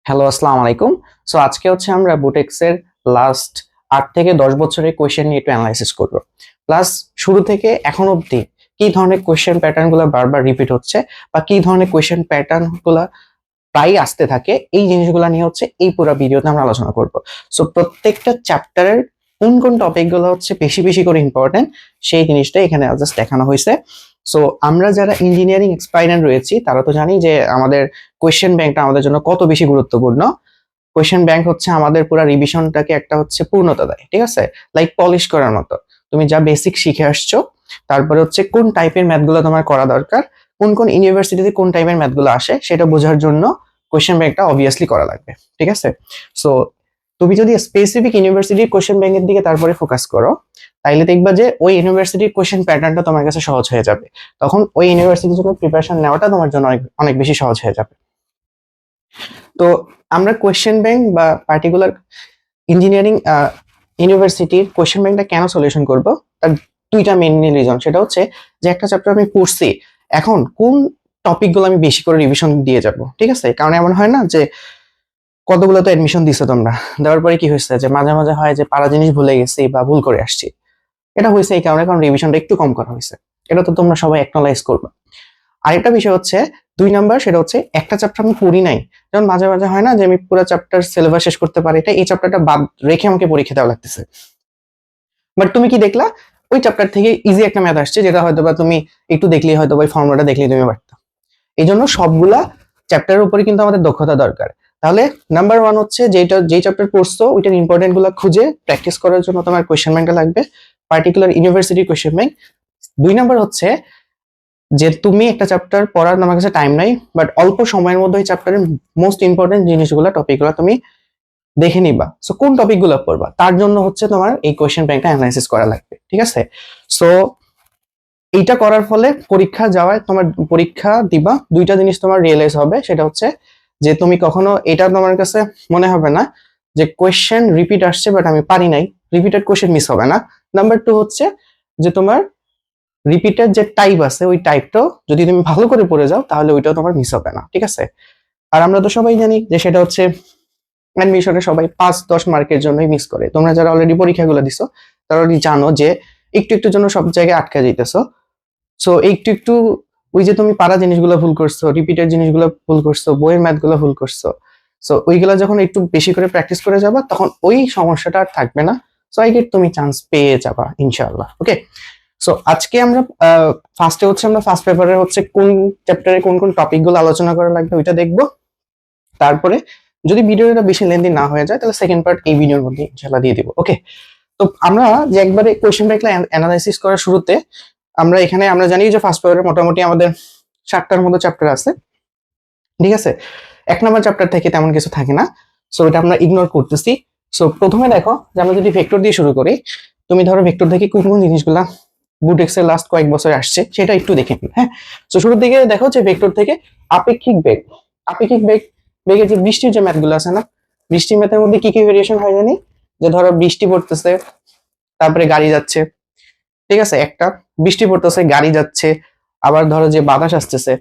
Hello, আসসালামু আলাইকুম। So আজকে হচ্ছে আমরা বুটেক্সের লাস্ট 8 থেকে 10 বছরের কোয়েশ্চেন নিয়ে একটু অ্যানালাইসিস করব। প্লাস শুরু থেকে এখন অবধি কি ধরনের কোয়েশ্চেন প্যাটার্ন গুলো বারবার রিপিট হচ্ছে বা কি ধরনের কোয়েশ্চেন প্যাটার্ন গুলা প্রায় আসতে থাকে, এই জিনিসগুলো নিয়ে হচ্ছে এই পুরো ভিডিওতে আমরা আলোচনা করব। সো প্রত্যেকটা চ্যাপ্টারের কোন কোন টপিক গুলো হচ্ছে বেশি বেশি করে ইম্পর্টেন্ট সেই জিনিসটা এখানে জাস্ট দেখানো হয়েছে। সো আমরা যারা ইঞ্জিনিয়ারিং এক্সপাইরেন্ট রয়েছি তারা তো জানি যে আমাদের কোয়েশ্চেন ব্যাংকটা আমাদের জন্য কত বেশি গুরুত্বপূর্ণ। কোয়েশ্চেন ব্যাংক হচ্ছে আমাদের পুরো রিভিশনটাকে একটা হচ্ছে পূর্ণতা দেয়, ঠিক আছে, লাইক পলিশ করার মতো। তুমি যা বেসিক শিখে আসছো, তারপরে হচ্ছে কোন টাইপের ম্যাথগুলো তোমার করা দরকার, কোন কোন ইউনিভার্সিটিতে কোন টাইপের ম্যাথগুলো আসে সেটা বোঝার জন্য কোয়েশ্চেন ব্যাংকটা অবভিয়াসলি করা লাগবে, ঠিক আছে। সো তুমি যদি স্পেসিফিক ইউনিভার্সিটির কোয়েশ্চেন ব্যাংকের দিকে তারপরে ফোকাস করো, তাইলে দেখবা যে ওই ইউনিভার্সিটির কোয়েশ্চেন প্যাটার্নটা তোমার কাছে সহজ হয়ে যাবে। তখন ওই ইউনিভার্সিটির জন্য প্রিপারেশন নেওয়াটা তোমার জন্য অনেক অনেক বেশি সহজ হয়ে যাবে। তো আমরা কোয়েশ্চেন ব্যাংক বা পার্টিকুলার ইঞ্জিনিয়ারিং ইউনিভার্সিটির কোয়েশ্চেন ব্যাংকটা কেন সলিউশন করব, তার দুইটা মেইন রিজন। সেটা হচ্ছে যে একটা চ্যাপ্টার আমি পড়ছি, এখন কোন টপিকগুলো আমি বেশি করে রিভিশন দিয়ে যাব, ঠিক আছে। কারণ এমন হয় না যে কতগুলো তো অ্যাডমিশন দিছো তোমরা, দেওয়ার পরে কি হয়েছে যে মাঝে মাঝে হয় যে পারা জিনিস ভুলে গেছি বা ভুল করে আসছি। এটা হয়েছে এই কারণে, কারণ রিভিশনটা একটু কম করা হয়েছে। এটা তো তোমরা সবাই অ্যাকনোলাইজ করবে। আরেকটা বিষয় হচ্ছে 2 নাম্বার, সেটা হচ্ছে একটা চ্যাপ্টার আমি পড়ি নাই। যেমন মাঝে মাঝে হয় না যে আমি পুরো চ্যাপ্টার সিলেবাস শেষ করতে পারি, এটা এই চ্যাপ্টারটা বাদ রেখে আমাকে পরীক্ষা দেওয়া লাগতেছে। বাট তুমি কি দেখলা, ওই চ্যাপ্টার থেকে ইজি একটা ম্যাথ আসছে, যেটা হয়তো বা তুমি একটু দেখলেই হয়তো ওই ফর্মুলাটা দেখলেই তুমি পারতা। এই জন্য সবগুলা চ্যাপ্টারের উপরে কিন্তু আমাদের দক্ষতা দরকার। তাহলে নাম্বার 1 হচ্ছে যেই চ্যাপ্টার পড়ছো ওইটার ইম্পর্টেন্ট গুলা খুঁজে প্র্যাকটিস করার জন্য তোমার কোয়েশ্চেন ব্যাংকটা লাগবে, পার্টিকুলার ইউনিভার্সিটির কোয়েশ্চেন ব্যাংক। 2 নাম্বার হচ্ছে যে তুমি একটা চ্যাপ্টার পড়ার তোমার কাছে টাইম নাই, বাট অল্প সময়ের মধ্যে ওই চ্যাপ্টারের মোস্ট ইম্পর্টেন্ট জিনিসগুলো টপিকগুলো তুমি দেখে নিবা। সো কোন টপিকগুলো পড়বা তার জন্য হচ্ছে তোমার এই কোয়েশ্চেন ব্যাংকটা অ্যানালাইসিস করা লাগবে, ঠিক আছে। সো এইটা করার ফলে পরীক্ষা যাওয়ায় তোমার পরীক্ষা দিবা, দুইটা জিনিস তোমার রিয়েলাইজ হবে। সেটা হচ্ছে যে তুমি কখনো এটা তোমার কাছে মনে হবে না যে কোয়েশ্চেন রিপিট আসছে বাট আমি পারি নাই, রিপিটেড কোয়েশ্চেন মিস হবে না। নাম্বার 2 হচ্ছে যে তোমার রিপিটেড যে টাইপ আছে ওই টাইপটাও যদি তুমি ভালো করে পড়ে যাও তাহলে ওইটাও তোমার মিস হবে না, ঠিক আছে। আর আমরা তো সবাই জানি যে সেটা হচ্ছে অ্যাডমিশনে সবাই 5-10 মার্কের জন্যই মিস করে। তোমরা যারা অলরেডি পরীক্ষাগুলো দিছো তারা অলরেডি জানো যে একটু একটু জন্য সব জায়গায় আটকে যাইতেছো। সো একটু একটু ওই যে তুমি পারা জিনিসগুলো ভুল করছো, রিপিটেড জিনিসগুলো ভুল করছো, বইয়ের ম্যাথগুলো ভুল করছো, সো ওইগুলা যখন একটু বেশি করে প্র্যাকটিস করে যাবা তখন ওই সমস্যাটা আর থাকবে না। সো আই গেট তুমি চান্স পেয়ে যাবা ইনশাআল্লাহ। ওকে, সো আজকে আমরা ফার্স্টে হচ্ছে আমরা ফার্স্ট পেপারে হচ্ছে কোন চ্যাপ্টারে কোন কোন টপিক গুলো আলোচনা করা লাগবে ওইটা দেখবো। তারপরে যদি ভিডিওটা বেশি লেন্দি না হয়ে যায় তাহলে সেকেন্ড পার্ট এই ভিডিওর মধ্যে ইনশাআল্লাহ দিয়ে দিব। ওকে, তো আমরা যে একবারে কোয়েশ্চেন ব্যাংকটা অ্যানালাইসিস করার শুরুতে আমরা জানি যে ফার্স্ট পেপারে মোটামুটি আমাদের 7টার মতো চ্যাপ্টার আছে, ঠিক আছে। 1 নম্বর চ্যাপ্টার থেকে তেমন কিছু থাকে না, সো এটা আমরা ইগনোর করতেছি। সো প্রথমে দেখো যে আমরা যদি ভেক্টর দিয়ে শুরু করি, তুমি ধরো ভেক্টর থেকে কোন কোন জিনিসগুলা বুটেক্সের লাস্ট কয়েক বছর আসছে সেটা একটু দেখে নিই। হ্যাঁ, তো শুরুর দিকে দেখো যে ভেক্টর থেকে আপেক্ষিক বেগ, আপেক্ষিক বেগ বেগের যে বৃষ্টির যে ম্যাথগুলো আছে না, বৃষ্টির ম্যাথের মধ্যে কি কি ভেরিয়েশন হয় জানি, যে ধরো বৃষ্টি পড়তেছে তারপরে গাড়ি যাচ্ছে, ঠিক আছে, একটা বৃষ্টি পড়তেছে গাড়ি যাচ্ছে, আবার ধরো যে বাতাস আসতেছে,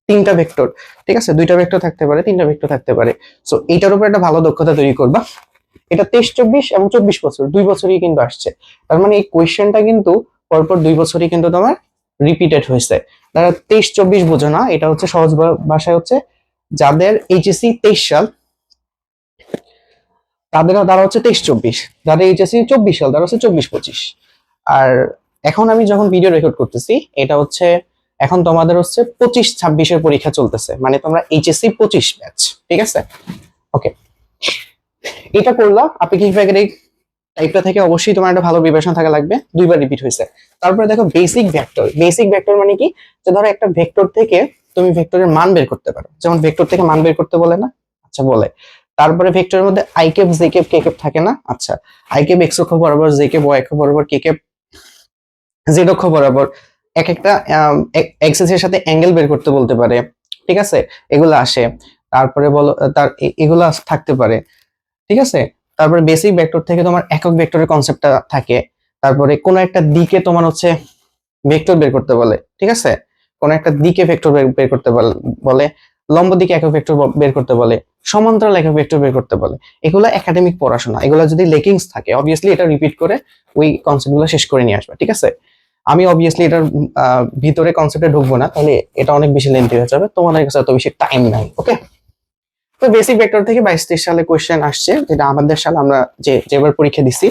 3টা ভেক্টর, ঠিক আছে, 2টা ভেক্টর থাকতে পারে, 3টা ভেক্টর থাকতে পারে। সো এইটার উপর একটা ভালো দক্ষতা তৈরি করবা। এটা 23-24 এবং 24 বছর 2 বছরই কিন্তু আসছে। তার মানে এই কোয়েশ্চেনটা কিন্তু পরপর 2 বছরই কিন্তু তোমার রিপিটেড হয়েছে। তারা 23-24 বোঝো না, এটা হচ্ছে সহজ ভাষায় হচ্ছে যাদের এইচএসসি 23 সাল তারা হচ্ছে 23-24, যাদের এইচএসসি 24 সাল তারা হচ্ছে 24-25। আর এখন আমি যখন ভিডিও রেকর্ড করতেছি এটা হচ্ছে এখন তোমাদের হচ্ছে 25-26-এর পরীক্ষা চলতেছে, মানে তোমরা এইচএসসি 25 ব্যাচ, ঠিক আছে। ওকে, এটা করলা আপেক্ষিক বেগের এই টাইপটা থেকে অবশ্যই তোমার একটা ভালো প্রিপারেশন থাকা লাগবে, 2বার রিপিট হয়েছে। তারপরে দেখো বেসিক ভেক্টর, বেসিক ভেক্টর মানে কি, যে ধরো একটা ভেক্টর থেকে তুমি ভেক্টরের মান বের করতে পারো, যেমন ভেক্টর থেকে মান বের করতে বলে না, আচ্ছা বলে। তারপরে ভেক্টরের মধ্যে I cap J cap K cap থাকে না, আচ্ছা আই ক্যাপ এক্স অক্ষ বরাবর, জে ক্যাপ ওয়াই অক্ষ বরাবর, কে ক্যাপ জেড অক্ষ বরাবর, এক একটা এক্সিস এর সাথে অ্যাঙ্গেল বের করতে বলতে পারে, ঠিক আছে, এগুলো আসে। তারপরে বলো তার এগুলো থাকতে পারে, ঠিক আছে। তারপরে বেসিক ভেক্টর থেকে তোমার একক ভেক্টরের কনসেপ্টটা থাকে। তারপরে কোন একটা দিকে তোমার হচ্ছে ভেক্টর বের করতে বলে, ঠিক আছে, কোন একটা দিকে ভেক্টর বের করতে বলে, লম্ব দিকে একক ভেক্টর বের করতে বলে, সমান্তরাল একক ভেক্টর বের করতে বলে। এগুলো একাডেমিক পড়াশোনা, এগুলো যদি লেকিংস থাকে অবভিয়াসলি এটা রিপিট করে ওই কনসেপ্টগুলো শেষ করে নিয়ে আসবে, ঠিক আছে। আমি অবভিয়াসলি এটার ভিতরে কনসেপ্টে ঢুকবো না, তাহলে এটা অনেক বেশি লেন্থি হয়ে যাবে, তোমাদের কাছে এত বেশি টাইম নাই। ওকে, তো বেসিক ভেক্টর থেকে 22-23 সালে কোশ্চেন আসছে, যেটা আমাদের সালে আমরা যেবার পরীক্ষা দিছি।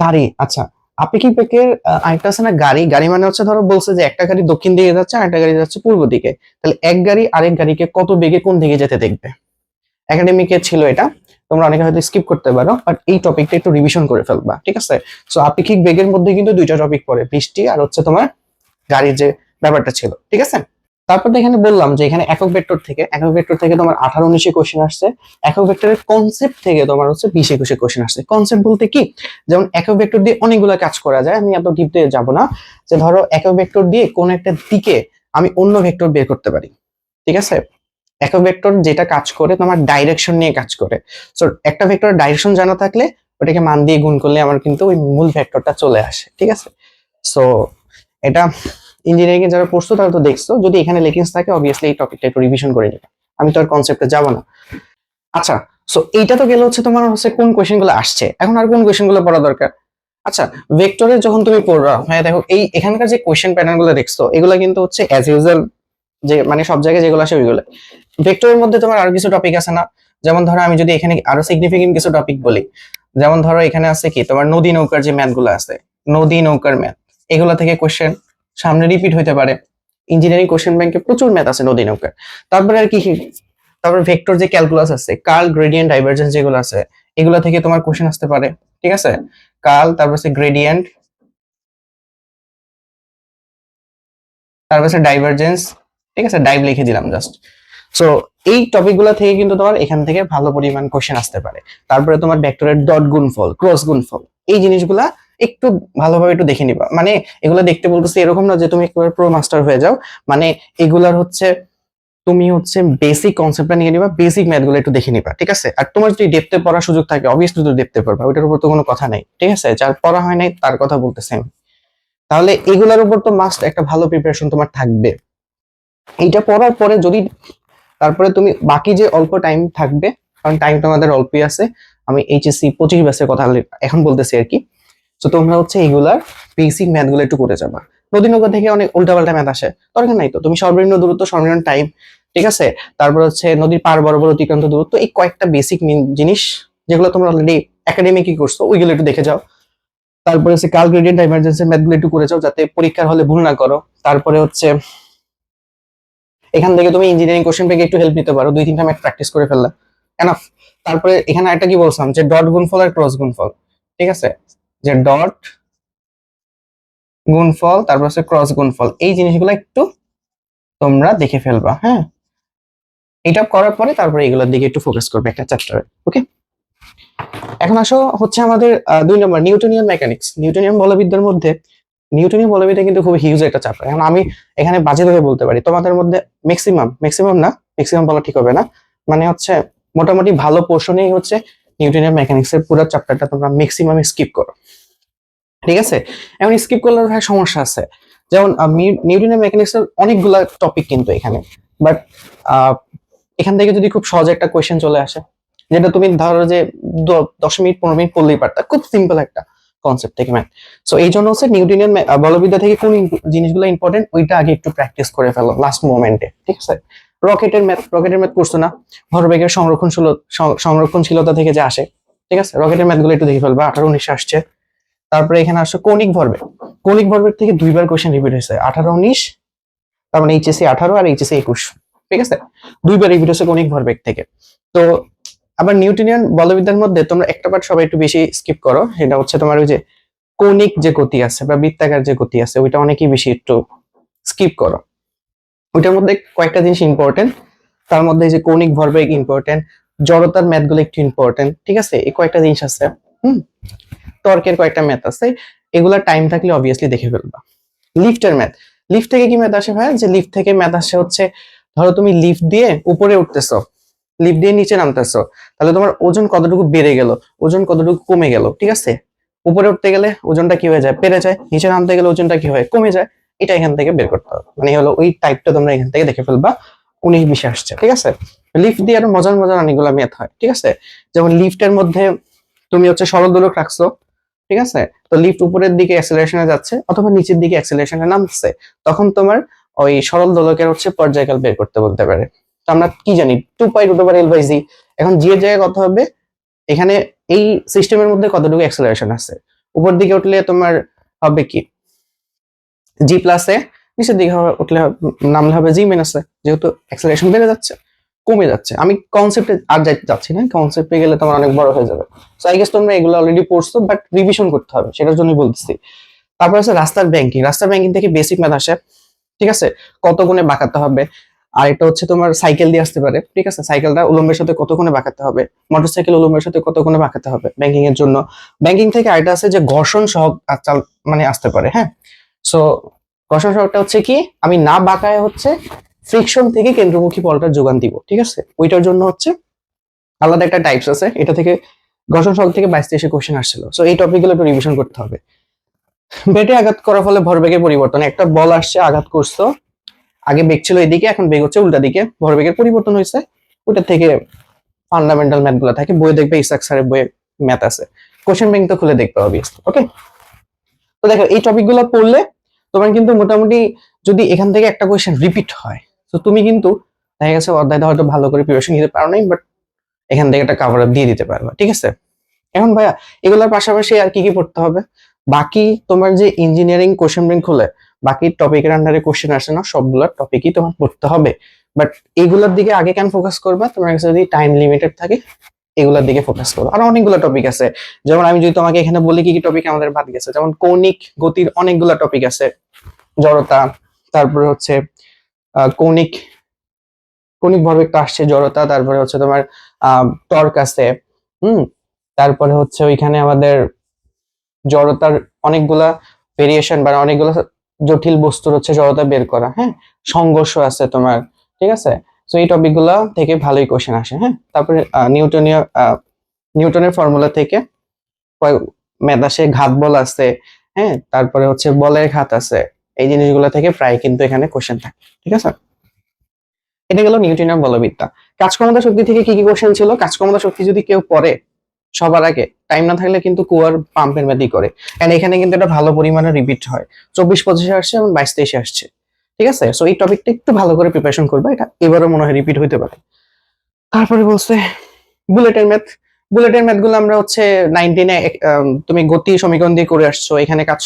গাড়ি, আচ্ছা আপনি কি পেকের আরেকটা আছে না গাড়ি, গাড়ি মানে হচ্ছে ধরো বলছে যে একটা গাড়ি দক্ষিণ দিকে যাচ্ছে আর একটা গাড়ি যাচ্ছে পূর্ব দিকে, তাহলে এক গাড়ি আরেক গাড়িকে কত বেগে কোন দিকে যেতে দেখবে। একাডেমিকে ছিল এটা, তোমরা অনেকে হয়তো স্কিপ করতে পারো, বাট এই টপিকটা একটু রিভিশন করে ফেলবা, ঠিক আছে। সো আপেক্ষিক বেগের মধ্যে কিন্তু দুইটা টপিক পড়ে, বৃষ্টি আর হচ্ছে তোমার গাড়ির যে ব্যাপারটা ছিল, ঠিক আছে। তারপর তো এখানে বললাম যে এখানে একক ভেক্টর থেকে তোমার 18-19 কোশ্চেন আসছে। একক ভেক্টরের কনসেপ্ট থেকে তোমার হচ্ছে 20-21 কোশ্চেন আসছে। কনসেপ্ট বলতে কি, যেমন একক ভেক্টর দিয়ে অনেকগুলো কাজ করা যায়, আমি এত ডিপ দিয়ে যাব না। যে ধরো একক ভেক্টর দিয়ে কোন একটা দিকে আমি অন্য ভেক্টর বের করতে পারি, ঠিক আছে। একক ভেক্টর যেটা কাজ করে তোমার ডাইরেকশন নিয়ে কাজ করে। সো একটা ভেক্টরের ডাইরেকশন জানা থাকলে ওটাকে মান দিয়ে গুণ করলে আমার কিন্তু ওই মূল ভেক্টরটা চলে আসে, ঠিক আছে। সো এটা ইঞ্জিনিয়ারিং এ যারা পড়ছো তারা তো দেখছো, যদি এখানে লেকিংস থাকে অবভিয়াসলি এই টপিকটা একটু রিভিশন করে নিবে, আমি তো আর কনসেপ্টে যাব না। আচ্ছা, সো এইটা তো গেল হচ্ছে তোমার হচ্ছে কোন কোশ্চেন গুলো আসছে, এখন আর কোন কোশ্চেন গুলো পড়া দরকার। আচ্ছা, ভেক্টরে যখন তুমি পড়বা, হ্যাঁ দেখো এই এখানকার যে কোশ্চেন প্যাটার্ন গুলো দেখছো এগুলো কিন্তু হচ্ছে অ্যাজ ইউজুয়াল, যে মানে সব জায়গায় যেগুলো আসে ওইগুলো। ভেক্টরের মধ্যে তোমার আরো কিছু টপিক আছে না, যেমন ধরো আমি যদি এখানে আরো সিগনিফিকেন্ট কিছু টপিক বলি, যেমন ধরো এখানে আছে কি তোমার নদী নৌকার যে ম্যাথ গুলো আছে, নদী নৌকার ম্যাথ, এগুলো থেকে কোশ্চেন সামনে রিপিট হইতে পারে। ইঞ্জিনিয়ারিং কোশ্চেন ব্যাংকে প্রচুর ম্যাথ আছে নদী নৌকার। তারপরে আর কি, তারপর ভেক্টর যে ক্যালকুলাস আছে, কার্ল, গ্রেডিয়েন্ট, ডাইভারজেন্স যেগুলো আছে এগুলো থেকে তোমার কোশ্চেন আসতে পারে, ঠিক আছে। কার্ল, তারপর হচ্ছে গ্রেডিয়েন্ট, তারপর হচ্ছে ডাইভারজেন্স, ঠিক আছে, ডাইভ লিখে দিলাম জাস্ট। সো এই টপিকগুলো থেকে কিন্তু তোমার এখান থেকে ভালো পরিমাণ কোশ্চেন আসতে পারে। তারপরে তোমার ভেক্টরের ডট গুণফল, ক্রস গুণফল, এই জিনিসগুলা একটু ভালোভাবে একটু দেখে নিবা। মানে এগুলো দেখতে বলতেছি এরকম না যে তুমি একবার প্রো মাস্টার হয়ে যাও, মানে এগুলার হচ্ছে তুমি হচ্ছে বেসিক কনসেপ্টটা নিয়ে নিবা, বেসিক ম্যাথ গুলো একটু দেখে নিবা, ঠিক আছে। আর তোমার যদি ডেপথে পড়ার সুযোগ থাকে অবভিয়াসলি তুমি ডেপথে পড়বা, ওইটার উপর তো কোনো কথা নাই, ঠিক আছে। যার পড়া হয় নাই তার কথা বলতেছি আমি। তাহলে এগুলার উপর তো মাস্ট একটা ভালো প্রিপারেশন তোমার থাকবে। এইটা পড়ার পরে যদি তারপরে তুমি বাকি যে অল্প টাইম থাকবে, কারণ টাইম তো আমাদের অল্পই আছে, আমি এইচএসসি 25 ব্যাচের কথা এখন বলতেছি আর কি। তো তোমরা হচ্ছে এইগুলার বেসিক ম্যাথ গুলো একটু করে যাবা। নদী নৌকা থেকে অনেক উল্টাপাল্টা ম্যাথ আসে, দরকার নাই তো। তুমি সর্বনিম্ন দূরত্ব, সর্বনিম্ন টাইম, ঠিক আছে, তারপর হচ্ছে নদীর পার বরাবর অতিক্রান্ত দূরত্ব, এই কয়েকটা বেসিক জিনিস যেগুলো তোমরা অলরেডি একাডেমিকই করছো ওইগুলো একটু দেখে যাও। তারপরে হচ্ছে কার্ল, গ্রেডিয়েন্ট, ডাইভারজেন্সের ম্যাথ গুলো একটু করে যাও যাতে পরীক্ষার হলে ভুল না করো। তারপরে হচ্ছে এখান থেকে তুমি ইঞ্জিনিয়ারিং কোশ্চেন থেকে একটু হেল্প নিতে পারো, 2-3টা ম্যাথ প্র্যাকটিস করে ফেললে এনাফ। তারপরে এখানে একটা কি বলছিলাম যে ডট গুণফল আর ক্রস গুণফল, ঠিক আছে, যে ডট গুণফল তারপর হচ্ছে ক্রস গুণফল, এই জিনিসগুলো একটু তোমরা দেখে ফেলবা, হ্যাঁ। এটা করার পরে তারপরে এগুলোর দিকে একটু ফোকাস করবে একটা চ্যাপ্টারে, ওকে। এখন আসো হচ্ছে আমাদের 2 নম্বর নিউটনিয়ান মেকানিক্স। নিউটনিয়ান বলবিদ্যার মধ্যে নিউটনীয় বলবিদ্যা কিন্তু খুব হিউজ একটা চ্যাপ্টার। এখন আমি এখানে বাজে ভাবে বলতে পারি তোমাদের মধ্যে ম্যাক্সিমাম না, ম্যাক্সিমাম বলা ঠিক হবে না, মানে হচ্ছে মোটামুটি ভালো পোর্শনেই হচ্ছে নিউটনিয়ান মেকানিক্স এর পুরো চ্যাপ্টারটা তোমরা ম্যাক্সিমাম স্কিপ করো, ঠিক আছে। এখন স্কিপ করলে ভাই সমস্যা আছে, যেমন নিউটনিয়ান মেকানিক্স এর অনেকগুলা টপিক কিন্তু এখানে, বাট এখান থেকে যদি খুব সহজ একটা কোয়েশ্চেন চলে আসে, যেটা তুমি ধরো যে 10 মিনিট 15 মিনিট পড়লেই পারতা, খুব সিম্পল একটা কনসেপ্ট থেকে ম্যাথ। সো এই জন্য হচ্ছে নিউটনিয়ান বলবিদ্যা থেকে কোন জিনিসগুলো ইম্পর্টেন্ট ওইটা আগে একটু প্র্যাকটিস করে ফেলো লাস্ট মোমেন্টে, ঠিক আছে। রকেটের ম্যাথ করছো না, ভরবেগের সংরক্ষণশীলতা থেকে যে আসে, ঠিক আছে, রকেটের ম্যাথ গুলো একটু দেখে ফেলবা, 18-19 আসছে। তারপরে এখানে আসছে কৌণিক ভরবেগ থেকে দুইবার কোশ্চেন রিপিট হয়েছে, 18-19, তার মানে এইচএসসি 18 আর এইচএসসি 21, ঠিক আছে, দুইবার রিপিট হয়েছে কৌণিক ভরবেগ থেকে। তো আবার নিউটনিয়ান বলবিদ্যার মধ্যে তোমরা একটা পার্ট সবাই একটু বেশি স্কিপ করো, সেটা হচ্ছে তোমার ওই যে কৌণিক যে গতি আছে বা বৃত্তাকার যে গতি আছে ওইটা অনেকেই বেশি একটু স্কিপ করো। ওইটার মধ্যে কয়েকটা জিনিস ইম্পর্টেন্ট, তার মধ্যে যে কৌণিক ভরবেগ ইম্পর্টেন্ট, জড়তার ম্যাথ গুলো একটু ইম্পর্টেন্ট, ঠিক আছে, এই কয়েকটা জিনিস আছে। টর্কের কয়েকটা ম্যাথ আছে, এগুলা টাইম থাকলে অবভিয়াসলি দেখে ফেলবা। লিফট থেকে কি ম্যাথ আসে ভাই, যে লিফট থেকে ম্যাথ আসে হচ্ছে ধরো তুমি লিফট দিয়ে উপরে উঠতেছো, লিফট দিয়ে নিচে নামতেছো, তাহলে তোমার ওজন কতটুকু বেড়ে গেল, ওজন কতটুকু কমে গেল, ঠিক আছে। উপরে উঠতে গেলে ওজনটা কি হয়ে যায়, বেড়ে যায়, নিচে নামতে গেলে ওজনটা কি হয়, কমে যায়। এটা এখান থেকে বের করতে হবে, মানে হলো ওই টাইপটা তোমরা এখান থেকে দেখে ফেলবা। 19-20 আসছে, ঠিক আছে। লিফট দিয়ে আরো মজার মজার অনেকগুলো ম্যাথ হয়, ঠিক আছে। যেমন লিফটের মধ্যে তুমি হচ্ছে সরল দোলক রাখছো, ঠিক আছে, তো লিফট উপরের দিকে অ্যাক্সেলারেশনে যাচ্ছে অথবা নিচের দিকে অ্যাক্সেলারেশনে নামছে, তখন তোমার ওই সরল দোলকের হচ্ছে পর্যায়কাল বের করতে বলতে পারে। তো আমরা কি জানি 2π√L/g। এখন জি এর জায়গায় কত হবে, এখানে এই সিস্টেমের মধ্যে কতটুকু অ্যাক্সেলারেশন আছে, উপর দিকে উঠলে তোমার হবে কি G+a, নিচের দিকে উঠলে নামলে হবে G-a, যেহেতু অ্যাক্সেলারেশন বেড়ে যাচ্ছে কমে যাচ্ছে। আমি কনসেপ্টে আর যাইতে যাচ্ছি না, কনসেপ্টে গেলে তোমার অনেক বড় হয়ে যাবে। সো আই গেস তোমরা এগুলো অলরেডি পড়ছো, বাট রিভিশন করতে হবে, সেটার জন্যই বলতেছি। তারপর আছে রাস্তার ব্যাংকিং। রাস্তার ব্যাংকিং থেকে বেসিক ম্যাথ আসে, ঠিক আছে, কত গুণে বাঁকাতে হবে। আর এটা হচ্ছে তোমার সাইকেল দিয়ে আসতে পারে, ঠিক আছে, সাইকেলটা উলম্বের সাথে কত গুণে বাঁকাতে হবে, মোটরসাইকেল উলম্বের সাথে কত গুণে বাঁকাতে হবে ব্যাংকিং এর জন্য। ব্যাংকিং থেকে আরেকটা আছে যে ঘর্ষণ সহগ মানে আসতে পারে, হ্যাঁ। সো ঘর্ষণ সহগটা হচ্ছে কি, আমি না বাঁকায় হচ্ছে ফ্রিকশন থেকে কেন্দ্রমুখী বলটার যোগান দিব, ঠিক আছে, ওইটার জন্য হচ্ছে আলাদা একটা টাইপস আছে। এটা থেকে ঘর্ষণ সহগ থেকে 22-23 কোশ্চেন আসছিল। সো এই টপিকগুলো একটু রিভিশন করতে হবে। বেটে আঘাত করার ফলে ভরবেগের পরিবর্তন। একটা বল আসছে, আঘাত করছো, আগে বেগ ছিল এদিকে, এখন বেগ হচ্ছে উল্টা দিকে, ভরবেগের পরিবর্তন হয়েছে। ওইটা থেকে ফান্ডামেন্টাল ম্যাথ গুলো থাকে, বইয়ে দেখবে ইসাক স্যারের বইয়ে ম্যাথ আছে, কোশ্চেন ব্যাংক তো খুলে দেখবে অবভিয়াসলি। ওকে, তো দেখো এই টপিক গুলো পড়লে তোমার কিন্তু মোটামুটি, যদি এখান থেকে একটা কোশ্চেন রিপিট হয়, তো তুমি কিন্তু দেখা গেছে অধ্যায়টা হয়তো ভালো করে প্রিপারেশন নিতে পারো নাই, বাট এখান থেকে একটা কাভার আপ দিয়ে দিতে পারবা, ঠিক আছে। এখন ভাইয়া এগুলোর পাশাপাশি আর কি কি পড়তে হবে, বাকি তোমার যে ইঞ্জিনিয়ারিং কোশ্চেন ব্যাংক খুলে বাকি টপিকের আন্ডারে কোশ্চেন আসে না, সবগুলো টপিকই তোমার পড়তে হবে। বাট এগুলোর দিকে আগে কেন ফোকাস করবা, তোমার কাছে যদি টাইম লিমিটেড থাকে এগুলোর দিকে ফোকাস করো। আর অনেকগুলো টপিক আছে, যেমন আমি যদি তোমাকে এখানে বলি কি কি টপিক আমাদের বাদ গেছে, যেমন কৌণিক গতির অনেকগুলো টপিক আছে, জড়তা, তারপরে হচ্ছে কৌণিক কৌণিক ভরবেগটা আসছে, জড়তা, তারপরে হচ্ছে তোমার টর্ক আছে, হুম, তারপরে হচ্ছে ওইখানে আমাদের জড়তার অনেকগুলা ভেরিয়েশন বা অনেকগুলো জটিল বস্তুর হচ্ছে জড়তা বের করা, হ্যাঁ, সংঘর্ষ আছে তোমার, ঠিক আছে। তো এই টপিকগুলো থেকে ভালোই কোশ্চেন আসে, হ্যাঁ। তারপরে নিউটনের ফর্মুলা থেকে ম্যাথ আসে, ঘাত বল আছে, হ্যাঁ, তারপরে হচ্ছে বলের ঘাত আছে। এই জিনিসগুলো থেকে প্রায় কিন্তু এখানে কোশ্চেন থাকে, ঠিক আছে। এটা গেল নিউটনের বলবিদ্যা। কাজক্ষমতা শক্তি থেকে কি কি কোশ্চেন ছিল, কাজক্ষমতা শক্তি যদি কেউ পড়ে সবার আগে, টাইম না থাকলে কিন্তু কুয়ার পাম্পের ম্যাথই করে, এন্ড এখানে কিন্তু এটা ভালো পরিমাণে রিপিট হয়, 24-25 আসছে এবং 22-23 আসছে, ঠিক আছে। সো এই টপিকটা একটু ভালো করে প্রিপারেশন করবে, এটা এবারও মনে হয় রিপিট হইতে পারে। তারপরে বলছে বুলেটের ম্যাথ। বুলেটের ম্যাথ গুলো আমরা হচ্ছে 19-এ তুমি গতি সমীকরণ দিয়ে করে আসছো, এখানে কাজ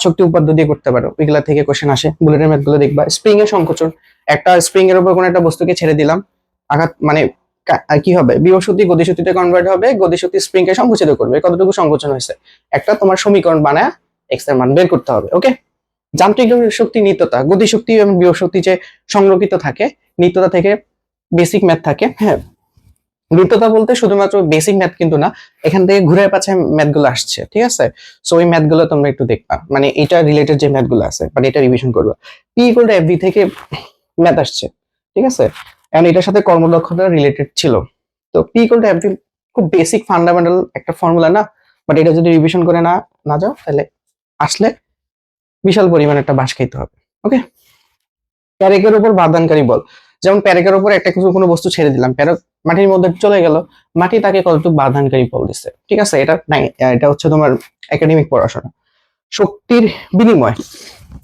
শক্তি উপাদ্য দিয়ে করতে পারো, ওইগুলা থেকে কোশ্চেন আসে। বুলেটের ম্যাথ গুলো দেখবা। স্প্রিং এর সংকোচন, একটা স্প্রিং এর উপর কোনো একটা বস্তুকে ছেড়ে দিলাম, আঘাত মানে কি হবে, বিভব শক্তি গতিশক্তিতে কনভার্ট হবে, গতিশক্তি স্প্রিং কে সংকুচিত করবে, কতটুকু সংকোচন হয়েছে, একটা তোমার সমীকরণ বানায় এক্স এর মান বের করতে হবে। ওকে, যান্ত্রিক শক্তি, নিত্যতা, গতিশক্তি এবং বিভব শক্তি যে সংরক্ষিত থাকে, নিত্যতা থেকে বেসিক ম্যাথ থাকে, হ্যাঁ। নিত্যতা বলতে শুধুমাত্র বেসিক ম্যাথ কিন্তু না, এখান থেকে ঘুরে পাচ্ছে ম্যাথ গুলো আসছে, ঠিক আছে। সো ওই ম্যাথ গুলো তোমরা একটু দেখবা, মানে এটা রিলেটেড যে ম্যাথ গুলো আছে, মানে এটা রিভিশন করবা। P=FV থেকে ম্যাথ আসছে, ঠিক আছে, এন্ড এটার সাথে কর্মদক্ষতা রিলেটেড ছিল। তো P=FV খুব বেসিক ফান্ডামেন্টাল একটা ফর্মুলা না, বাট এটা যদি রিভিশন করে না যাও তাহলে আসলে বিশাল পরিমাণে একটা বাঁশ খাইতে হবে। ওকে, প্যারেকের উপর বাদানকারী বল, যেমন প্যারেকের উপর একটা কিছু কোনো বস্তু ছেড়ে দিলাম, প্যারেক মাটির মধ্যে চলে গেল, মাটি তাকে কতটুকু বাদানকারী বল দিচ্ছে, ঠিক আছে। এটা নাই, এটা হচ্ছে তোমার একাডেমিক পড়াশোনা। শক্তির বিনিময়,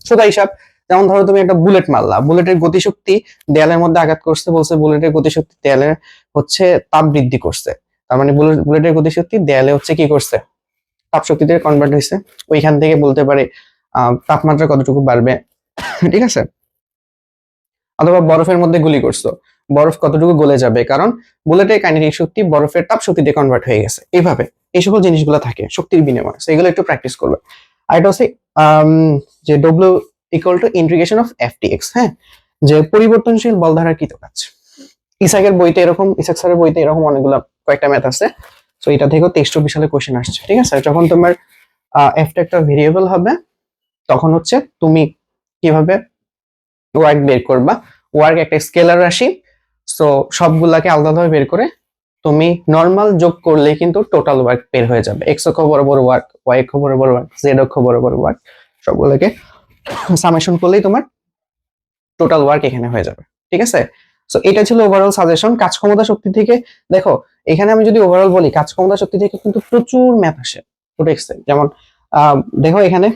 সোজা হিসাব, যেমন ধরো তুমি একটা বুলেট মারলা, বুলেটের গতিশক্তি দেয়ালের মধ্যে আঘাত করছে, বলছে বুলেটের গতিশক্তি দেয়ালের হচ্ছে তাপ বৃদ্ধি করছে, তার মানে বুলেটের গতিশক্তি দেয়ালে হচ্ছে কি করছে, তাপ শক্তিতে কনভার্ট হয়েছে। ওইখান থেকে বলতে পারে তাপমাত্রা কতটুকু বাড়বে, ঠিক আছে। অথবা বরফের মধ্যে গুলি করছো, বরফ কতটুকু গলে যাবে, কারণ বুলেটের কাইনেটিক শক্তি বরফের তাপ শক্তিতে কনভার্ট হয়ে গেছে। এইভাবে এই সকল জিনিসগুলো থাকে শক্তির বিনিময়, এগুলো একটু প্র্যাকটিস করবে। আর এটা হচ্ছে যে W equal to integration of এফ/টি/এক্স, হ্যাঁ, যে পরিবর্তনশীল বল ধারার কৃতকাজ। ইসাকের বইতে এরকম, ইসাক স্যারের বইতে এরকম অনেকগুলো কয়েকটা ম্যাথ আছে। সো এটা থেকেও 23-24 সালে কোশ্চেন আসছে, ঠিক আছে। যখন তোমার এফটা একটা ভেরিয়েবল হবে, তখন হচ্ছে তুমি কিভাবে ওয়ার্ক বের করবা, ওয়ার্ক একটা স্কেলার রাশি, সো সবগুলাকে আলাদা আলাদা বের করে তুমি নরমাল যোগ করলে কিন্তু টোটাল ওয়ার্ক বের হয়ে যাবে। এক্স অক্ষ বরাবর ওয়ার্ক, ওয়াই অক্ষ বরাবর ওয়ার্ক, জেড অক্ষ বরাবর ওয়ার্ক, সবগুলোকে সামেশন করলেই তোমার টোটাল ওয়ার্ক এখানে হয়ে যাবে, ঠিক আছে। সো এটা ছিল ওভারঅল সাজেশন। কাজ ক্ষমতা শক্তি থেকে দেখো, এখানে আমি যদি ওভারঅল বলি, কাজ ক্ষমতা শক্তি থেকে কিন্তু প্রচুর ম্যাথ আসে বুটেক্সে। যেমন দেখো এখানে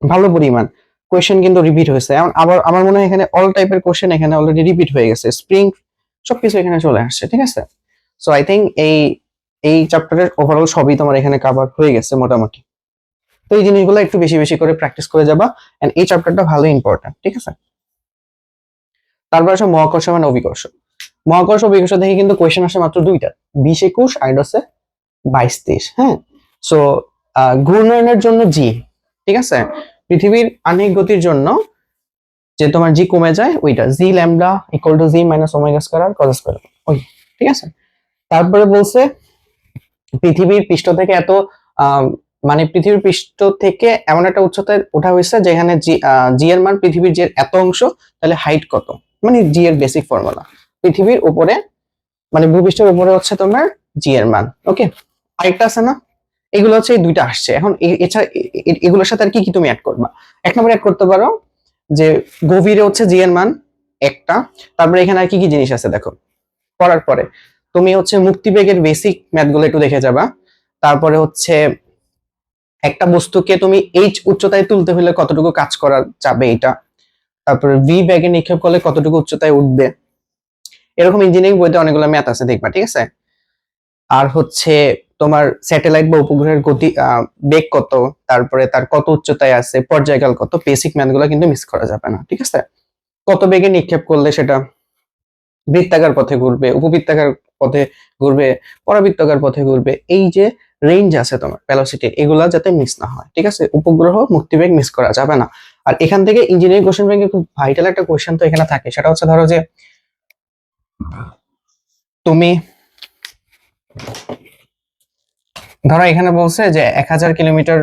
ভালো পরিমাণ কোয়েশ্চেন কিন্তু রিপিট হয়েছে। আবার আমার মনে হয় এখানে অল টাইপের কোয়েশ্চেন এখানে অলরেডি রিপিট হয়ে গেছে, স্প্রিং সবকিছু এখানে চলে আসছে, ঠিক আছে। সো আই থিঙ্ক এই চ্যাপ্টারের ওভারঅল সবই তোমার এখানে কভার হয়ে গেছে মোটামুটি। তো এই জিনিসগুলো একটু বেশি বেশি করে প্র্যাকটিস করে যাবা, এন্ড এই চ্যাপ্টারটা ভালো ইম্পর্টেন্ট, ঠিক আছে। তারপর আসে মহাকর্ষ মানে অভিকর্ষ। মহাকর্ষ অভিকর্ষ থেকে কিন্তু কোয়েশ্চেন আসে মাত্র দুইটা, 20-21 আর হচ্ছে 22-23। হ্যাঁ, সো ঘূর্ণয়নের জন্য জি, ঠিক আছে, পৃথিবীর আহ্নিক গতির জন্য যে তোমার জি কমে যায় ওইটা G lambda equal to G minus omega square R cos square, ওই, ঠিক আছে। তারপরে বলছে পৃথিবীর পৃষ্ঠ থেকে এত মানে পৃথিবীর পৃষ্ঠ থেকে এমন একটা উচ্চতায় ওঠা হয়েছে যেখানে জি এর মান পৃথিবীর যে এত অংশ, তাহলে হাইট কত, মানে জি এর বেসিক ফর্মুলা। পৃথিবীর উপরে মানে ভূপৃষ্ঠের উপরে হচ্ছে তোমার জি এর মান, ওকে। আরেকটা আছে না, এগুলো হচ্ছে এই দুইটা আসছে। এখন এছাড়া এগুলোর সাথে আর কি কি তুমি অ্যাড করবা? এক নম্বরে অ্যাড করতে পারো যে গভীরে হচ্ছে জি এর মান একটা। তারপরে এখানে আর কি কি জিনিস আছে দেখো, করার পরে তুমি হচ্ছে মুক্তিবেগের বেসিক ম্যাথগুলো একটু দেখে যাবা। তারপরে হচ্ছে একটা বস্তুকে তুমি এইচ উচ্চতায় তুলতে হলে কতটুকু কাজ করা যাবে এটা। তারপরে ভি ব্যাগে নিক্ষেপ করলে কতটুকু উচ্চতায় উঠবে। এরকম ইঞ্জিনিয়ারিং বইতে অনেকগুলো ম্যাথ আছে, দেখবা, ঠিক আছে। আর হচ্ছে তোমার স্যাটেলাইট বা উপগ্রহের গতি বেগ কত, তারপরে তার কত উচ্চতায় আছে, পর্যায়কাল কত, বেসিক ম্যাথগুলো কিন্তু মিস করা যাবে না, ঠিক আছে। কত বেগে নিক্ষেপ করলে সেটা বৃত্তাকার পথে ঘুরবে, উপবৃত্তাকার পথে ঘুরবে, পরাবৃত্তাকার পথে ঘুরবে, এই যে রেঞ্জ আছে তোমার ভেলোসিটি, এগুলা যাতে মিস না হয়, ঠিক আছে। উপগ্রহ মুক্তিবেগ মিস করা যাবে না। আর এখান থেকে ইঞ্জিনিয়ারিং কোশ্চেন ব্যাংকে খুব ভাইটাল একটা কোশ্চেন তো এখানে থাকে, সেটা হচ্ছে ধরো যে তুমি ধরো এখানে বলছে যে 1000 কিলোমিটার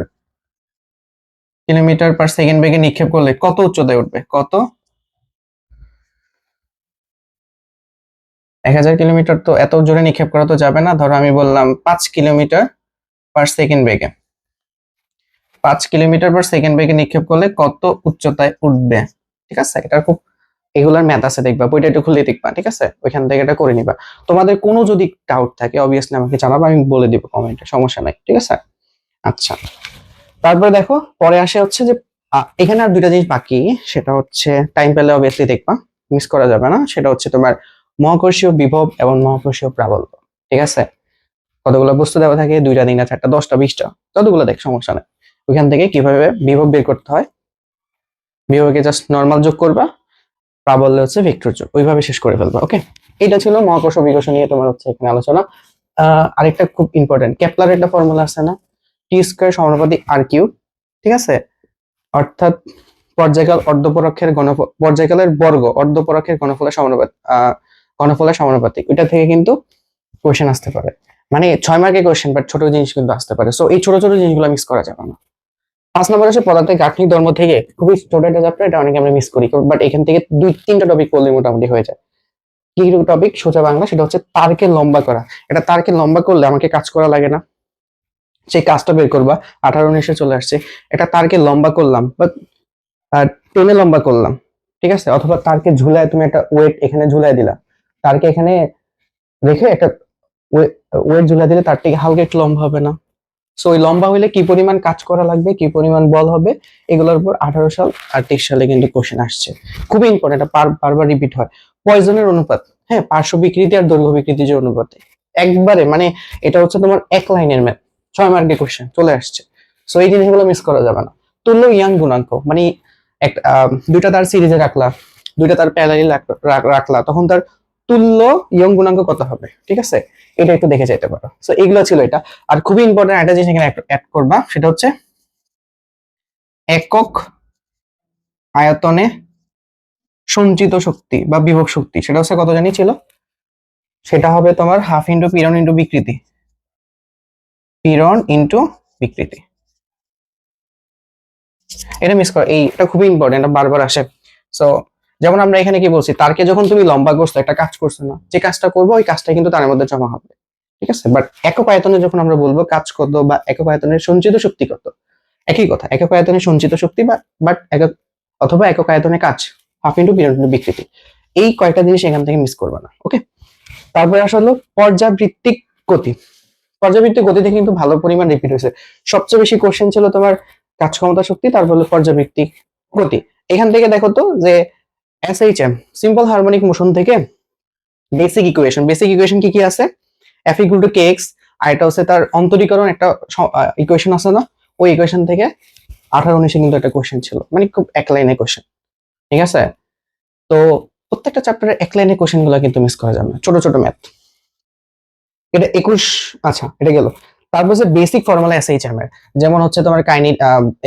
কিলোমিটার পার সেকেন্ড বেগে নিক্ষেপ করলে কত উচ্চতায় উঠবে, কত 1000 কিলোমিটার তো এত জোরে নিক্ষেপ করা তো যাবে না। ধরো আমি বললাম 5 কিলোমিটার পার সেকেন্ড বেগে, 5 কিলোমিটার পার সেকেন্ড বেগে নিক্ষেপ করলে কত উচ্চতায় উঠবে, ঠিক আছে। এটা খুব এগুলার ম্যাথ আছে, দেখবা বইটা একটু খুলে দেখবা, ঠিক আছে, ওইখান থেকে এটা করে নিবা। তোমাদের কোনো যদি ডাউট থাকে অবভিয়াসলি আমাকে জানাবা, আমি বলে দিব কমেন্টে, সমস্যা নাই, ঠিক আছে। আচ্ছা, তারপরে দেখো পরে আসে হচ্ছে যে এখানে আর দুইটা জিনিস বাকি, সেটা হচ্ছে টাইম পেলে অবভিয়াসলি দেখবা, মিস করা যাবে না। সেটা হচ্ছে তোমার মহাকর্ষীয় বিভব এবং মহাকর্ষীয় প্রাবল্য, ঠিক আছে। কতগুলো বস্তু দেওয়া থাকে, 2টা 3টা 4টা 10টা 20টা, ততগুলো দেখ, সমস্যা নেই। ওইখান থেকে কিভাবে বিভব বের করতে হয়, বিভবকে জাস্ট নর্মাল যোগ করবা, প্রাবল্য হচ্ছে ভেক্টর যোগ, ওইভাবে শেষ করে ফেলবা, ওকে। এটা ছিল মহাকর্ষ বিকর্ষ নিয়ে তোমার হচ্ছে এখানে আলোচনা। আরেকটা খুব ইম্পর্টেন্ট, কেপলারের একটা ফর্মুলা আছে না, টি স্কয়ার সমানুপাতিক আর কিউব, ঠিক আছে। অর্থাৎ পর্যায়কাল অর্ধপরক্ষের পর্যায়কালের বর্গ অর্ধপরক্ষের ঘনফলের সমানুপাতিক, ওইটা থেকে কিন্তু কোশ্চেন আসতে পারে। মানে 6 মার্কের কোশ্চেন, বাট ছোট জিনিস কিন্তু আসতে পারে। সো এই ছোট ছোট জিনিসগুলো মিস করা যাবে না। 5 নম্বর আসে পদার্থের গাঠনিক ধর্ম থেকে, খুবই ছোট একটা চ্যাপ্টার, এটা অনেকে আমরা মিস করি, বাট এখান থেকে 2-3টা টপিক পড়লে মোটামুটি হয়ে যায়। কি টপিক? সোজা বাংলা, সেটা হচ্ছে তারকে লম্বা করা। এটা তারকে লম্বা করলে আমাকে কাজ করা লাগে না, সেই কাজটা বের করবা। 18-19 চলে আসছে, এটা তারকে লম্বা করলাম বা টেনে লম্বা করলাম, ঠিক আছে। অথবা তারকে ঝুলায় তুমি একটা ওয়েট এখানে ঝুলাই দিলা, তারকে এখানে রেখে একটা ওয়েট ঝুলাই দিলে তার থেকে হালকা একটু লম্বা হবে না। সো ওই লম্বা হইলে কি পরিমাণ কাজ করা লাগবে, কি পরিমাণ বল হবে, এগুলোর উপর 18 সাল আর 23 সালে কিন্তু কোশ্চেন আসছে। খুবই ইম্পর্টেন্ট, এটা বারবার রিপিট হয়। পয়জনের অনুপাত, হ্যাঁ, পার্শ্ব বিকৃতি আর দৈর্ঘ্য বিকৃতি যে অনুপাত, একবারে মানে এটা হচ্ছে তোমার এক লাইনের ম্যাথ, 6 মার্কের কোশ্চেন চলে আসছে। সো এই জিনিসগুলো মিস করা যাবে না। তুল্য ইয়াং গুণাঙ্ক মানে একটা দুইটা তার সিরিজে রাখলা, দুইটা তার প্যারালালি রাখলা, তখন তার তুল্য ইয়ং গুণাঙ্ক কত হবে, ঠিক আছে। এটা একটু দেখে যেতে পারো। সো এগুলো ছিল এটা। আর খুবই ইম্পর্টেন্ট একটা জিনিস এখানে অ্যাড করবা, সেটা হচ্ছে একক আয়তনে সঞ্চিত শক্তি বা বিভব শক্তি, সেটা হচ্ছে কত জানি ছিল, সেটা হবে তোমার হাফ ইন্টু পীড়ন ইন্টু বিকৃতি, পীড়ন ইন্টু বিকৃতি। এটা মিস করো, এটা খুবই ইম্পর্টেন্ট, এটা বারবার আসে। সো যেমন আমরা এখানে কি বলছি, তারকে যখন তুমি লম্বা করছো, একটা কাজ করছো না, যে কাজটা করবো ওই কাজটা কিন্তু তার মধ্যে জমা হবে, ঠিক আছে। বাট একক আয়তনে যখন আমরা বলবো কাজ কত বা একক আয়তনের সঞ্চিত শক্তি কত, একই কথা, একক আয়তনে সঞ্চিত শক্তি বা বাট একক অথবা একক আয়তনে কাজ, হাফ ইন্টু পীড়ন ইন্টু বিকৃতি। এই কয়টা জিনিস এখান থেকে মিস করবে না। ওকে, তারপরে আসলে পর্যাবৃত্তিক গতি। পর্যাবৃত্তিক গতিতে কিন্তু ভালো পরিমাণ রিপিট হয়েছে। সবচেয়ে বেশি কোশ্চেন ছিল তোমার কাজ ক্ষমতা শক্তি, তারপর হলো পর্যাবৃত্তিক গতি। এখান থেকে দেখো তো যে এসএইচএম সিম্পল হারমোনিক মোশন থেকে বেসিক ইকুয়েশন কি কি আছে, F equal to K X, আর এটা হচ্ছে তার অন্তরীকরণ একটা ইকুয়েশন আছে না, ওই ইকুয়েশন থেকে 18-19 কিন্তু একটা কোশ্চেন ছিল, মানে খুব এক লাইনে কোশ্চেন। ঠিক আছে, তো প্রত্যেকটা চ্যাপ্টারে এক লাইনে কোশ্চেন গুলো কিন্তু মিস করা যাবে না, ছোট ছোট ম্যাথ। এটা 21, আচ্ছা এটা গেল। তারপর যে বেসিক ফর্মুলা এসএইচএম এর, যেমন হচ্ছে তোমার কাইনেটিক,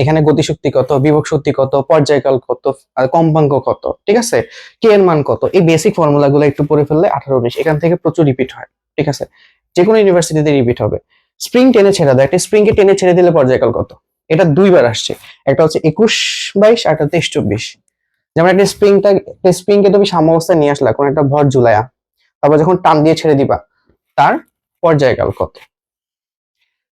এখানে গতিশক্তি কত, বিভব শক্তি কত, পর্যায়কাল কত, আর কম্পাঙ্ক কত, ঠিক আছে, কে এর মান কত, এই বেসিক ফর্মুলা গুলো একটু পড়ে ফেললে 18-19 এখান থেকে প্রচুর রিপিট হয়। ঠিক আছে, যে কোনো ইউনিভার্সিটিতে রিপিট হবে। স্প্রিং টেনে ছেড়ে দেয়, একটা স্প্রিং কে টেনে ছেড়ে দিলে পর্যায়কাল কত, এটা দুইবার আসছে, একটা হচ্ছে 21-22 আর একটা 23-24। যেমন একটা স্প্রিং কে তুমি সাম্যাবস্থায় নিয়ে আসলা কোন একটা ভর ঝুলায়া, তারপর যখন টান দিয়ে ছেড়ে দিবা তার পর্যায়কাল কত।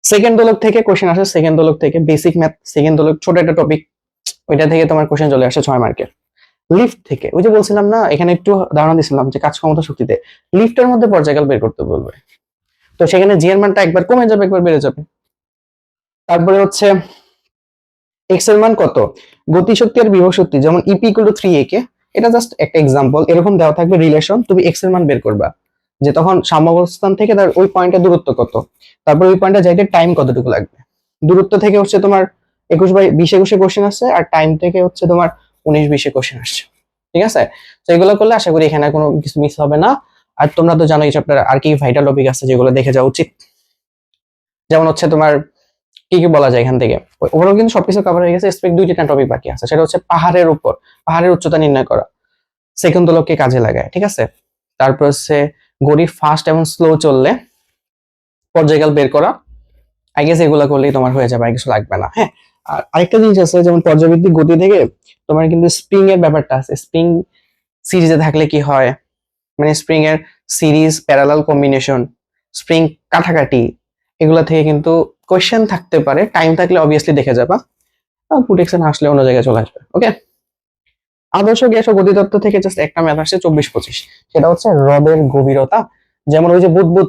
সেকেন্ড দোলক থেকে কোশ্চেন আসে, সেকেন্ড দোলক থেকে বেসিক ম্যাথ, সেকেন্ড দোলক ছোট একটা টপিক, ওইটা থেকে তোমার কোশ্চেন চলে আসে 6 মার্কের। লিফট থেকে, ওই যে বলছিলাম না এখানে একটু ধারণা দিছিলাম যে কাজ ক্ষমতা শক্তিতে লিফটের মধ্যে পর্যায়কাল বের করতে বলবে, তো সেখানে জি এর মানটা একবার কমে যাবে একবার বেড়ে যাবে। তারপরে হচ্ছে এক্স এর মান কত, গতিশক্তি আর বিভব শক্তি, যেমন ইপি ইকুয়াল টু 3a কে, এটা জাস্ট একটা এক্সাম্পল, এরকম দেওয়া থাকবে রিলেশন, তুমি এক্স এর মান বের করবা যে তখন সাম্যাবস্থান থেকে তার ওই পয়েন্টের দূরত্ব কত, তারপর ওই পয়েন্টে যাইতে টাইম কতটুকু লাগবে। দূরত্ব থেকে হচ্ছে তোমার 21/20-21 কোশ্চেন আসছে, আর টাইম থেকে হচ্ছে তোমার 19-20 কোশ্চেন আসছে। ঠিক আছে, তো এগুলো করলে আশা করি এখানে কোনো কিছু মিস হবে না। আর তোমরা তো জানো এই চ্যাপ্টার আর কি ভাইটাল টপিক আছে যেগুলো দেখে যাওয়া উচিত, যেমন হচ্ছে তোমার কি কি বলা যায় এখান থেকে, ওভারঅল কিন্তু সবকিছু কভার হয়ে গেছে, স্পেক 2টা টপিক বাকি আছে, সেটা হচ্ছে পাহাড়ের উপর পাহাড়ের উচ্চতা নির্ণয় করা, সেকেন্ড দোলককে কাজে লাগায়। ঠিক আছে, তারপর হচ্ছে গড়ি ফাস্ট এবং স্লো চললে পর্যায়কাল বের করা, আই গেস এগুলা করলেই তোমার হয়ে যাবে, আর কিছু লাগবে না। হ্যাঁ, আর আরেকটা জিনিস আছে, যেমন পর্যাবৃত্তিক গতি থেকে তোমার কিন্তু স্প্রিং এর ব্যাপারটা আছে, স্প্রিং সিরিজে থাকলে কি হয়, মানে স্প্রিং এর সিরিজ, প্যারালাল কম্বিনেশন, স্প্রিং কাটাকাটি, এগুলা থেকে কিন্তু কোশ্চেন থাকতে পারে, টাইম থাকলে অবভিয়াসলি দেখে যাবা, পুটেক্সন আসলে অন্য জায়গায় চলে আসবে। ওকে, আদর্শ গ্যাস ও গতিতত্ত্ব থেকে জাস্ট একটা ম্যাথ আসছে 24-25, সেটা হচ্ছে হ্রদের গভীরতা, যেমন ওই যে বুদবুদ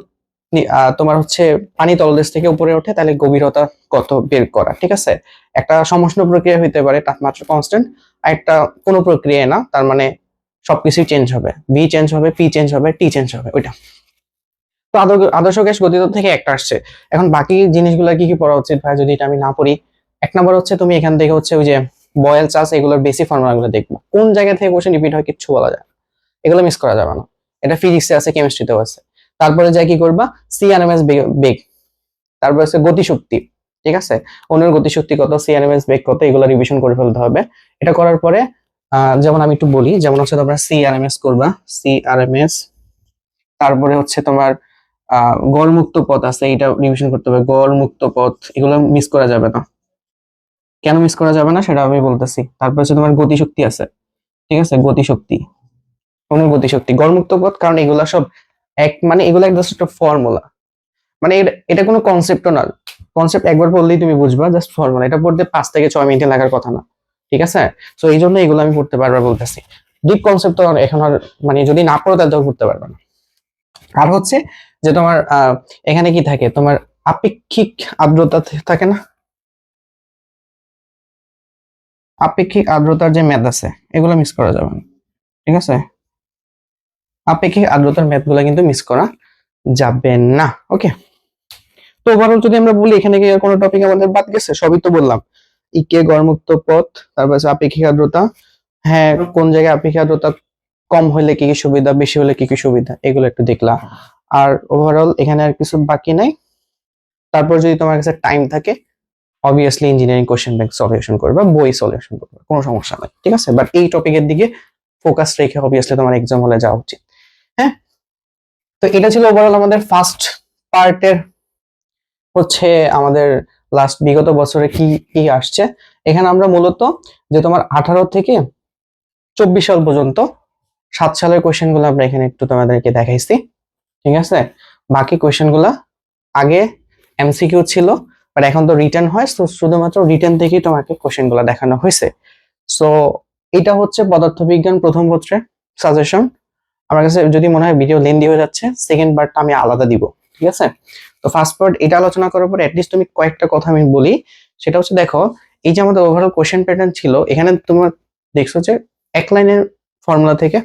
তোমার হচ্ছে পানি তলদেশ থেকে উপরে ওঠে, তাহলে গভীরতা কত বের করা। ঠিক আছে, একটা সমষ্ণ প্রক্রিয়া হইতে পারে তাপমাত্রা কনস্ট্যান্ট, আর একটা কোনো প্রক্রিয়া না, তার মানে সবকিছু চেঞ্জ হবে, ভি চেঞ্জ হবে, পি চেঞ্জ হবে, টি চেঞ্জ হবে, ওইটা। তো আদর্শ গ্যাস গতিতত্ত্ব থেকে একটা আসছে। এখন বাকি জিনিসগুলো কি কি পড়া উচিত ভাই যদি এটা আমি না পড়ি, এক নম্বর হচ্ছে তুমি এখান থেকে হচ্ছে ওই যে বয়েল চার্জ, এগুলোর বেসিক ফর্মুলাগুলো দেখবো, কোন জায়গা থেকে কোশ্চেন রিপিট হয় কিচ্ছু বলা যায় না, এগুলো মিস করা যাবে না, এটা ফিজিক্সে আছে, কেমিস্ট্রিতেও আছে। তারপরে যা কি করবা, সিআরএমএস বেগ, তারপর হচ্ছে গতিশক্তি, ঠিক আছে, অন্যের গতিশক্তি কত, সিআরএমএস বেগ কত, এগুলো রিভিশন করে ফেলতে হবে। এটা করার পরে যেমন আমি একটু বলি, যেমন হচ্ছে তোমরা সিআরএমএস করবা, সিআরএমএস, তারপরে হচ্ছে তোমার গড় মুক্ত পথ আছে, এটা রিভিশন করতে হবে, গড় মুক্ত পথ, এগুলো মিস করা যাবে না। কেন মিস করা যাবে না সেটা আমি বলতেছি। তারপর হচ্ছে তোমার গতিশক্তি আছে, ঠিক আছে, গতিশক্তি, অনুর গতিশক্তি, গড় মুক্ত পথ, কারণ এগুলা সব এক, মানে এগুলা জাস্ট একটা ফর্মুলা, মানে এটা কোনো কনসেপ্টও না, কনসেপ্ট একবার পড়লেই তুমি বুঝবা, জাস্ট ফর্মুলা, এটা পড়তে 5 থেকে 6 মিনিট লাগার কথা না। ঠিক আছে, তো এই জন্য এগুলো আমি পড়তে পারবা বলতেছি, ডিপ কনসেপ্ট তো এখন আর মানে যদি না পড়ো তাহলে তো পড়তে পারবে না। আর হচ্ছে যে তোমার এখানে কি থাকে, তোমার আপেক্ষিক আর্দ্রতা থাকে না, আপেক্ষিক আর্দ্রতার যে ম্যাথ আছে এগুলো মিস করা যাবে না। ঠিক আছে, আপেক্ষিক আর্দ্রতার ম্যাথ গুলো কিন্তু মিস করা যাবে না। ওকে, তো ওভারঅল যদি আমরা বলি এখানে কি কোনো টপিক আমাদের বাদ গেছে, সবই তো বললাম, ইকে গড়মুক্ত পথ, তারপর আপেক্ষিক আর্দ্রতা, হ্যাঁ কোন জায়গায় আপেক্ষিক আর্দ্রতা কম হলে কি কি সুবিধা, বেশি হলে কি কি সুবিধা, এগুলো একটু দেখলাম। আর ওভারঅল এখানে আর কিছু বাকি নাই। তারপর যদি তোমার কাছে টাইম থাকে obviously engineering question bank solution করবে, বই সলিউশন করবে, কোনো সমস্যা নাই। ঠিক আছে, বাট এই টপিকের দিকে ফোকাস রেখে অবভিয়াসলি তোমার এক্সাম হলে যাওয়া উচিত। হ্যাঁ, তো এটা ছিল ওভারঅল আমাদের ফার্স্ট পার্টের হচ্ছে আমাদের লাস্ট বিগত বছরে কি কি আসছে। এখানে আমরা মূলত যে তোমার 18 থেকে 24 সাল পর্যন্ত 7 সালের কোশ্চেন গুলো আমরা এখানে একটু তোমাদেরকে দেখাইছি। ঠিক আছে, বাকি কোশ্চেন গুলা আগে এমসিকিউ ছিল, বাট এখন তো রিটেন হয়, তো শুধুমাত্র রিটেন থেকেই তোমাকে কোশ্চেন গুলা দেখানো হয়েছে। সো এটা হচ্ছে পদার্থবিজ্ঞান প্রথম পত্রের সাজেশন। আমার কাছে যদি মনে হয় ভিডিও লেন্দি হয়ে যাচ্ছে, সেকেন্ড পার্টটা আমি আলাদা দিব, ঠিক আছে? তো ফার্স্ট পার্ট এটা আলোচনা করার পর অ্যাটলিস্ট তুমি কয়েকটা কথা আমি বলি। সেটা হচ্ছে দেখো, এই যে আমাদের ওভারঅল কোশ্চেন প্যাটার্ন ছিল, এখানে তোমার দেখছো যে এক লাইনের ফর্মুলা থেকে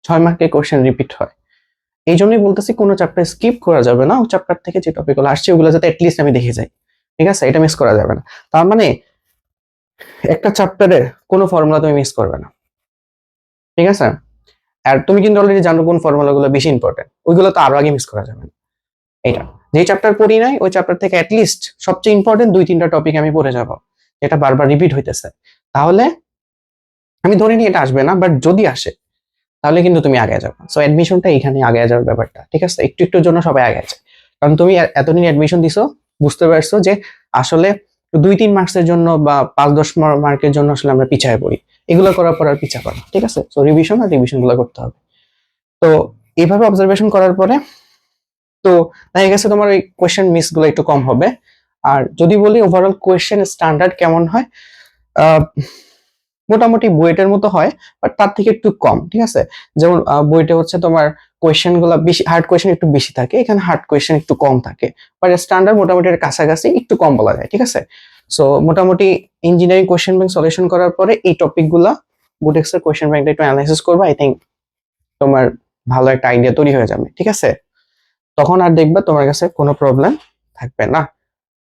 6 মার্কের কোশ্চেন রিপিট হয়। এই জন্যই বলতেছি কোনো চ্যাপ্টার স্কিপ করা যাবে না, ওই চ্যাপ্টার থেকে যে টপিকগুলো আসছে ওগুলো যাতে অ্যাটলিস্ট আমি দেখে যাই, ঠিক আছে? এটা মিস করা যাবে না। তার মানে একটা চ্যাপ্টারে কোনো ফর্মুলা তুমি মিস করবে না, ঠিক আছে? আর তুমি কিন্তু অলরেডি জানো কোন ফর্মুলাগুলো বেশি ইম্পর্টেন্ট, ওইগুলো তো আরো আগে মিস করা যাবে না। এটা যে চ্যাপ্টার পড়ি নাই ওই চ্যাপ্টার থেকে অ্যাটলিস্ট সবচেয়ে ইম্পর্টেন্ট 2-3টা টপিক আমি পড়ে যাব, যেটা বারবার রিপিট হইতেছে। তাহলে আমি ধরে নিই এটা আসবে না, বাট যদি আসে তাহলে কিন্তু তুমি আগে যাবে। সো অ্যাডমিশনটা এখানে আগে যাওয়ার ব্যাপারটা, ঠিক আছে? একটু একটুর জন্য সবাই আগে আছে, কারণ তুমি এতদিন অ্যাডমিশন দিছো, বুঝতে পারছো যে আসলে 2-3 মার্কসের জন্য বা 5-10 মার্কের জন্য আসলে আমরা পিছায় পড়ি। এগুলো করার পর আর পিছা পড়া, ঠিক আছে? সো রিভিশন আর রিভিশন গুলো করতে হবে। তো এইভাবে অবজারভেশন করার পরে তো দেখা গেছে তোমার ওই কোয়েশ্চেন মিস গুলো একটু কম হবে। আর যদি বলি ওভারঅল কোয়েশ্চেন স্ট্যান্ডার্ড কেমন হয়, আহ, মোটামুটি বুয়েটের মতো হয়, বাট তার থেকে একটু কম, ঠিক আছে? যেমন বুয়েটে হচ্ছে তোমার কোয়েশ্চেন গুলো বেশি, হার্ড কোয়েশ্চেন একটু বেশি থাকে, এখানে হার্ড কোয়েশ্চেন একটু কম থাকে, বাট স্ট্যান্ডার্ড মোটামুটি এর কাছাকাছি, একটু কম বলা যায়, ঠিক আছে? সো মোটামুটি ইঞ্জিনিয়ারিং কোয়েশ্চেন ব্যাংক সলিউশন করার পরে এই টপিক গুলা বুটেক্সের কোয়েশ্চেন ব্যাংকটা একটু অ্যানালাইসিস করবা, আই থিঙ্ক তোমার ভালো একটা আইডিয়া তৈরি হয়ে যাবে, ঠিক আছে? তখন আর দেখবে তোমার কাছে কোনো প্রবলেম থাকবে না।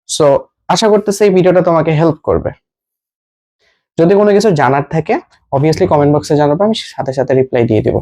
সো আশা করতেছি এই ভিডিওটা তোমাকে হেল্প করবে। যদি কোনো কিছু জানার থাকে অবভিয়াসলি কমেন্ট বক্সে জানাবো, আমি সাথে সাথে রিপ্লাই দিয়ে দিব।